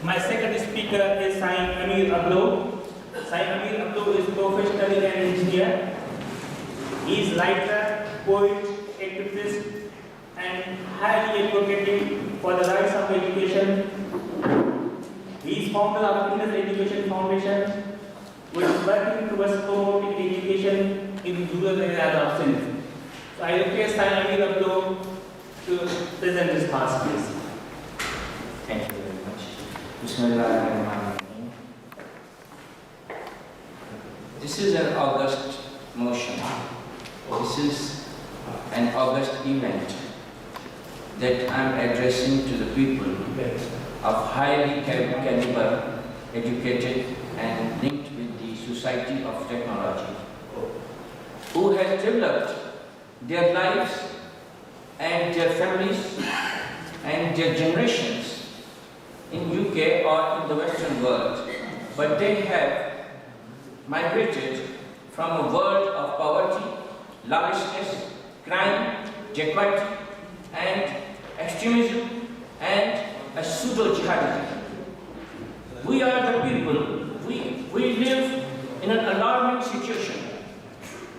My second speaker is Sain Amir Ablo. Sain Amir Ablo is professionally an engineer. He is writer, poet, activist, and highly advocating for the rights of education. He is founder of Indian Education Foundation, which is working towards promoting education in rural areas of Sindh. So I request Sain Amir Ablo to present his thoughts, please. Thank you very much. Bismillahirrahmanirrahim. This is an August motion. This is an August event that I am addressing to the people of highly caliber, educated and linked with the Society of Technology, who has developed their lives and their families and their generations in UK or in the Western world, but they have migrated from a world of poverty, lavishness, crime, dacoity, and extremism, and a pseudo-jihadism. We are the people, we live in an alarming situation.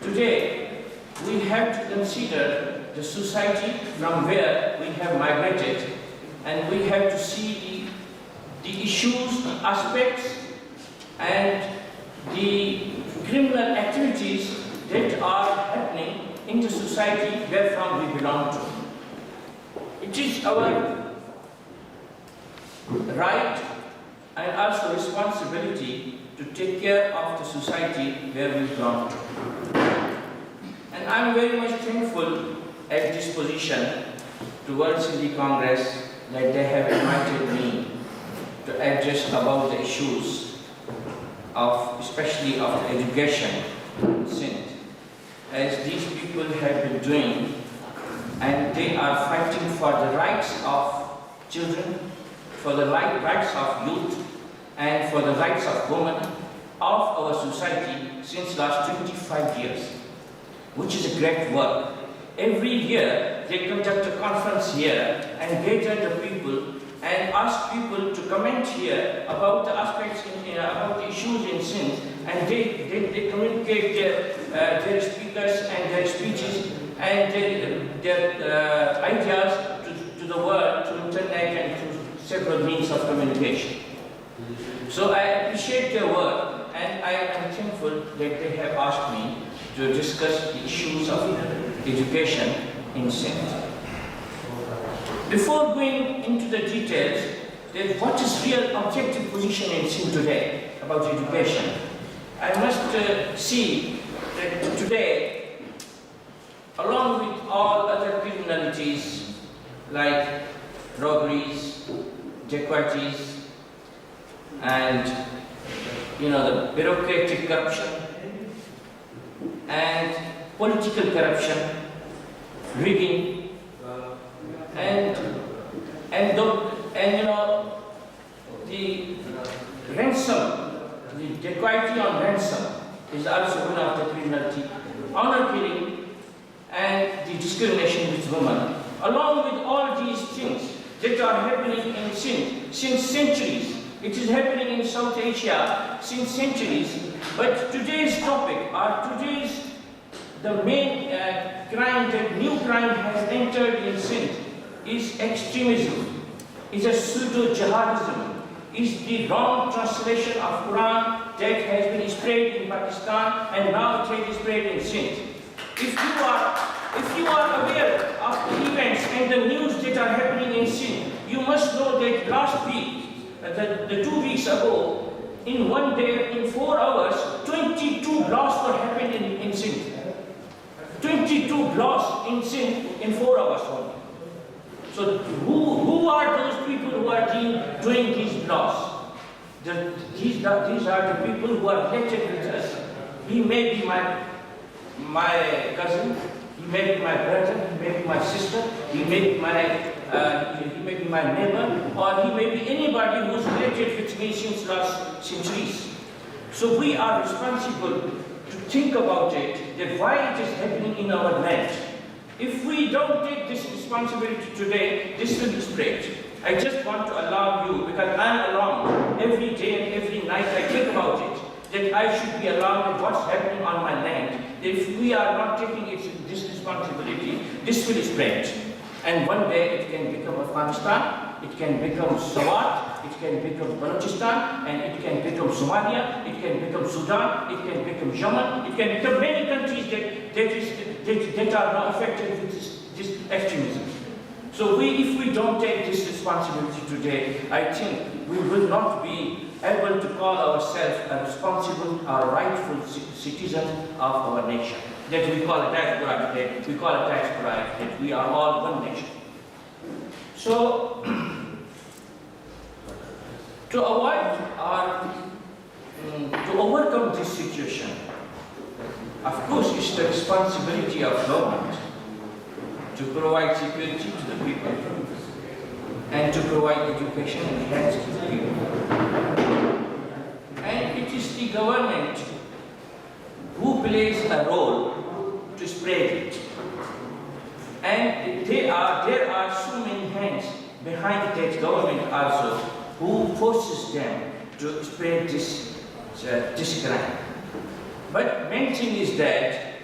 Today, we have to consider the society from where we have migrated, and we have to see the issues, the aspects, and the criminal activities that are happening in the society wherefrom we belong to. It is our right and also responsibility to take care of the society where we belong to. And I am very much thankful at this position towards Sindhi Congress that they have invited me to address about the issues of, especially of the education in Sindh, as these people have been doing, and they are fighting for the rights of children, for the rights of youth, and for the rights of women of our society since last 25 years, which is a great work. Every year they conduct a conference here and gather the people and ask people to comment here about the aspects, about the issues in Sindh, and they communicate their speakers and their speeches and their ideas to the world, to internet and to several means of communication. So I appreciate their work, and I am thankful that they have asked me to discuss the issues of education in Sindh. Before going into the details, what is real objective position in Sindh today about education? I must see that today, along with all other criminalities like robberies, dacoities, and the bureaucratic corruption and political corruption, rigging, and the ransom, the dacoity on ransom is also one of the criminality, honor killing, and the discrimination with women. Along with all these things that are happening in Sindh since centuries. It is happening in South Asia since centuries. But today's topic, the main crime, that new crime has entered in Sindh is extremism, is a pseudo-jihadism, is the wrong translation of Quran that has been spread in Pakistan and now it has spread in Sindh. If you are aware of the events and the news that are happening in Sindh, you must know that last week, the 2 weeks ago, in one day, in 4 hours, 22 blasts were happened in Sindh. 22 blasts in Sindh in 4 hours only. So who are those people who are doing these blasts? These are the people who are related with us. He may be my cousin, he may be my brother, he may be my sister, he may be my neighbor, or he may be anybody who is related with me since last centuries. So we are responsible to think about it, that why it is happening in our land. If we don't take this responsibility today, this will spread. I just want to allow you, because I'm alone, every day and every night I think about it, that I should be alarmed at what's happening on my land. If we are not taking this responsibility, this will spread. And one day it can become Afghanistan, it can become Swat, it can become Balochistan, and it can become Somalia, it can become Sudan, it can become Yemen, it can become many countries that are now affected with this extremism. So if we don't take this responsibility today, I think we will not be able to call ourselves a responsible or rightful citizens of our nation. That we call a diaspora today, we call a diaspora that we are all one nation. So, to avoid or to overcome this situation, of course, it's the responsibility of government to provide security to the people and to provide education and health to the people. And it is the government who plays a role to spread it. And there are so many hands behind that government also who forces them to spread this crime. But main thing is that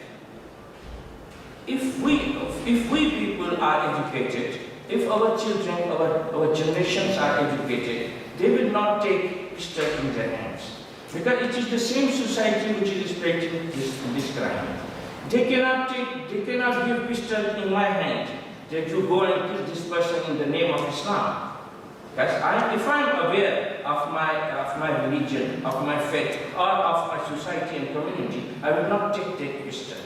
if we people are educated, if our children, our generations are educated, they will not take pistol in their hands. Because it is the same society which is spreading this crime. They cannot give pistol in my hand that you go and kill this person in the name of Islam. Because if I'm aware of my religion, of my faith, or of my society and community, I will not take that pistol.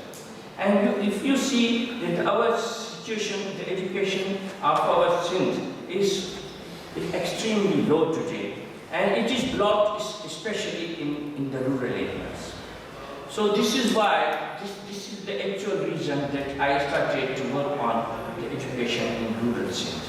And if you see that our situation, the education of our Sindh is extremely low today, and it is blocked especially in the rural areas. So this is why, this is the actual reason that I started to work on the education in rural Sindh.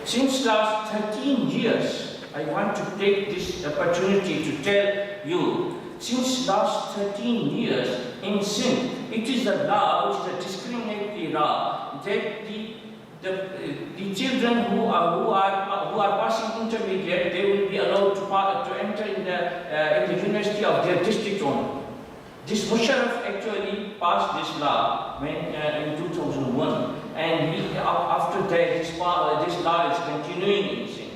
Since last 13 years, I want to take this opportunity to tell you, since last 13 years in Sindh, it is a law, which is a discriminatory law, that the children who are passing intermediate, they will be allowed to enter in the university of their district only. This Musharraf actually passed this law in 2001, and after that this law is continuing in Sindh.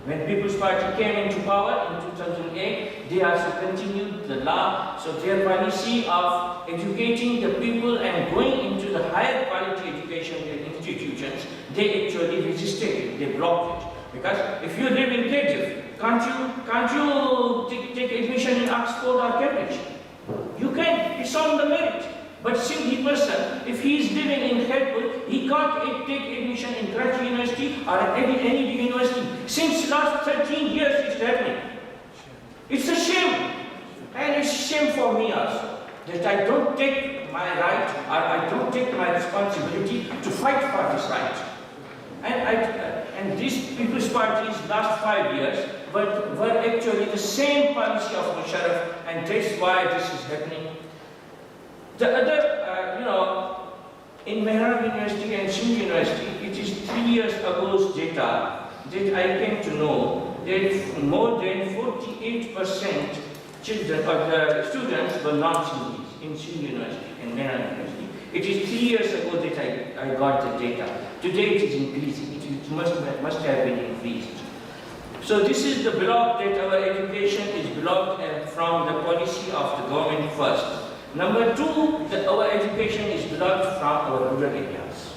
When People's Party came into power in 2008, they also continued the law. So their policy of educating the people and going into the higher quality education institutions, they actually resisted it, they blocked it. Because if you live in Cardiff, can't you take admission in Oxford or Cambridge? You can, it's on the merit. But Sindhi person, if he is living in Khairpur, he can't take admission in Karachi University or any big university. Since last 13 years it's happening. It's a shame. And it's a shame for me also, that I don't take my right or I don't take my responsibility to fight for this right. And these People's Parties last 5 years were actually the same policy of Musharraf, and that's why this is happening. The other, in Mehran University and Sindh University, it is 3 years ago's data that I came to know that more than 48% children or the students were non-Sindhis in Sindh University and Mehran University. It is 3 years ago that I got the data. Today it is increasing. It must have been increased. So this is the block that our education is blocked from the policy of the government first. Number two, that our education is blocked from our rural areas.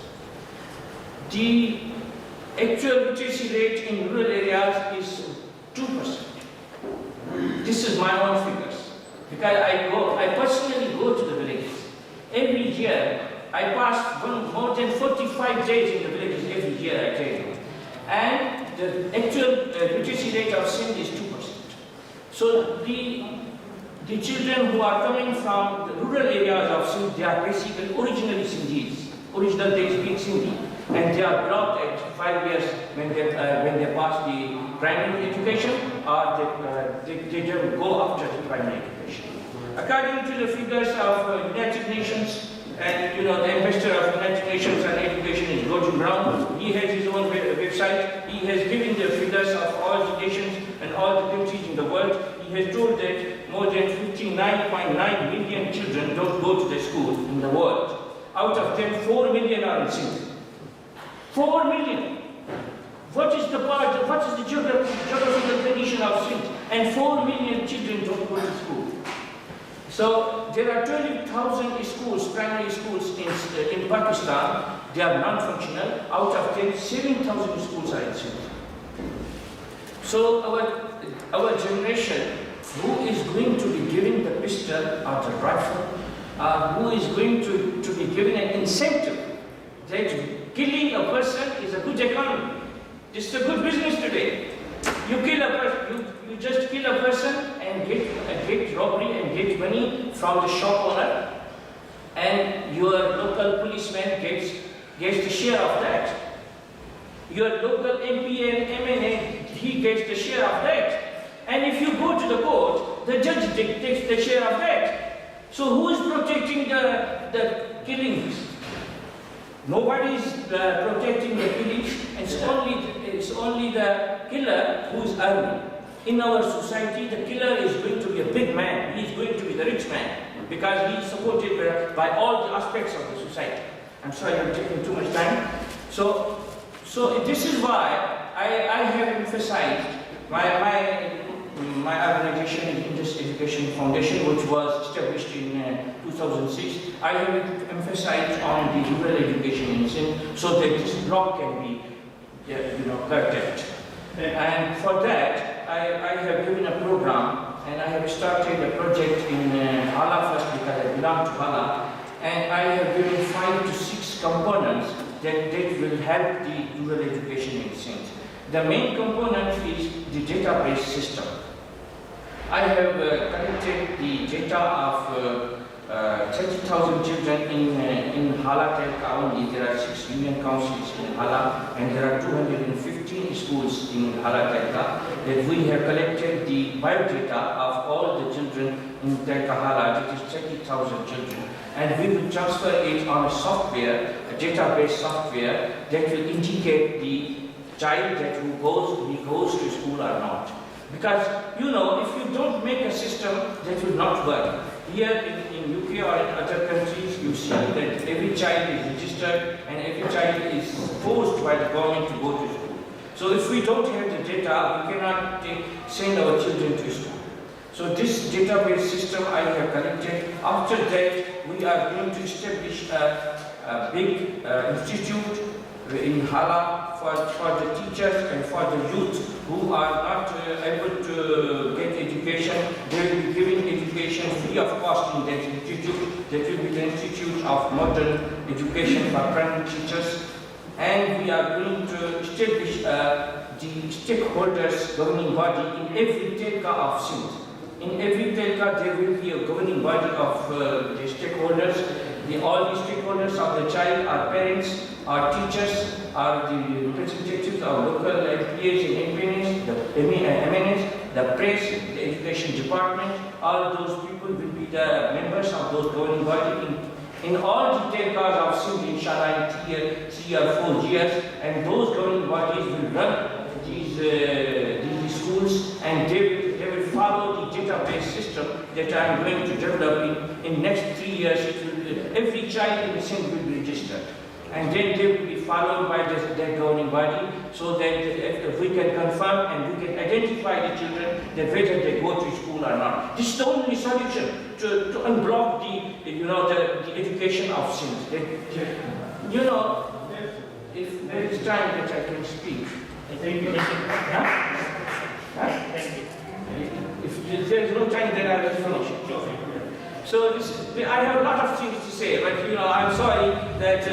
The actual literacy rate in rural areas is 2%. This is my own figures. Because I personally go to the villages. Every year, I pass more than 45 days in the villages every year, I tell you. And the actual literacy rate of Sindh is 2%. So the children who are coming from the rural areas of Sindh, they are basically originally Sindhis. Original they speak Sindhi, and they are blocked at 5 years when they pass the primary education, or they don't go after the primary education. According to the figures of United Nations, and the ambassador of United Nations on education is Gordon Brown, he has his own website. website. He has given the figures of all the nations and all the countries in the world. He has told that more than 59.9 million children don't go to the school in the world. Out of them, 4 million are in Sindh. 4 million. What is the geographical condition of Sindh? And 4 million children don't go to school. So there are 20,000 schools, primary schools in Pakistan. They are non-functional. Out of them, 7,000 schools are in Sindh. So our generation, who is going to be given the pistol or the rifle, who is going to be given an incentive that killing a person is a good economy. It's a good business today. You kill a person, you just kill a person and get robbery and get money from the shop owner, and your local policeman gets the share of that. Your local MP and MNA, he gets the share of that. And if you go to the court, the judge takes the share of that. So who is protecting the killings? Nobody is protecting the killings. It's only the killer who is earning. In our society, the killer is going to be a big man. He is going to be the rich man because he is supported by all the aspects of the society. I'm sorry, I'm taking too much time. So this is why I have emphasized my organization is Indus Education Foundation, which was established in 2006. I have emphasized on the rural education in Sindh so that this block can be, curtailed. And for that, I have given a program, and I have started a project in Hala first because I belong to Hala, and I have given 5 to 6 components that will help the rural education in Sindh. The main component is the database system. I have collected the data of 30,000 children in Hala Telka only. There are 6 union councils in Hala, and there are 215 schools in Hala Telka. That we have collected the biodata of all the children in Telka Hala, which is 30,000 children. And we will transfer it on a software, a database software that will indicate the child that he goes to school or not. Because, if you don't make a system, that will not work. Here in UK or in other countries, you see that every child is registered and every child is forced by the government to go to school. So if we don't have the data, we cannot send our children to school. So this database system I have collected. After that, we are going to establish a big institute in Hala for the teachers and for the youth who are not able to get education. They will be given education free of cost in that institute. That will be the Institute of Modern Education for Primary Teachers. And we are going to establish the stakeholders governing body in every telka of Sindh. In every telka there will be a governing body of the stakeholders. All the stakeholders of the child are parents, are teachers, are the representatives of local MPAs and MNAs, the MNAs, the press, the education department. All those people will be the members of those governing bodies in all the telkas of Sindh, inshallah, in 3 or 4 years. And those governing bodies will run these schools, and they will follow the database system that I am going to develop in next 3 years. Every child in Sindh will be registered, and then they will be followed by their governing body, so that if we can confirm and we can identify the children that whether they go to school or not. This is the only solution to unblock the education of Sindh. If there is time that I can speak. Thank you. If there is no time, then I will finish. So I have a lot of things to say, but I'm sorry that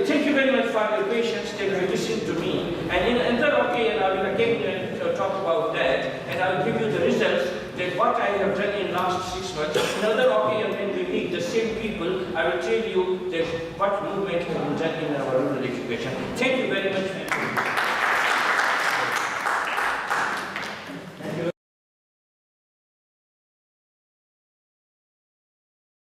thank you very much for your patience that you listened to me. And in another occasion, I will again talk about that, and I will give you the results that what I have done in last 6 months. In another occasion, when we meet the same people, I will tell you that what movement has been done in our rural education. Thank you very much.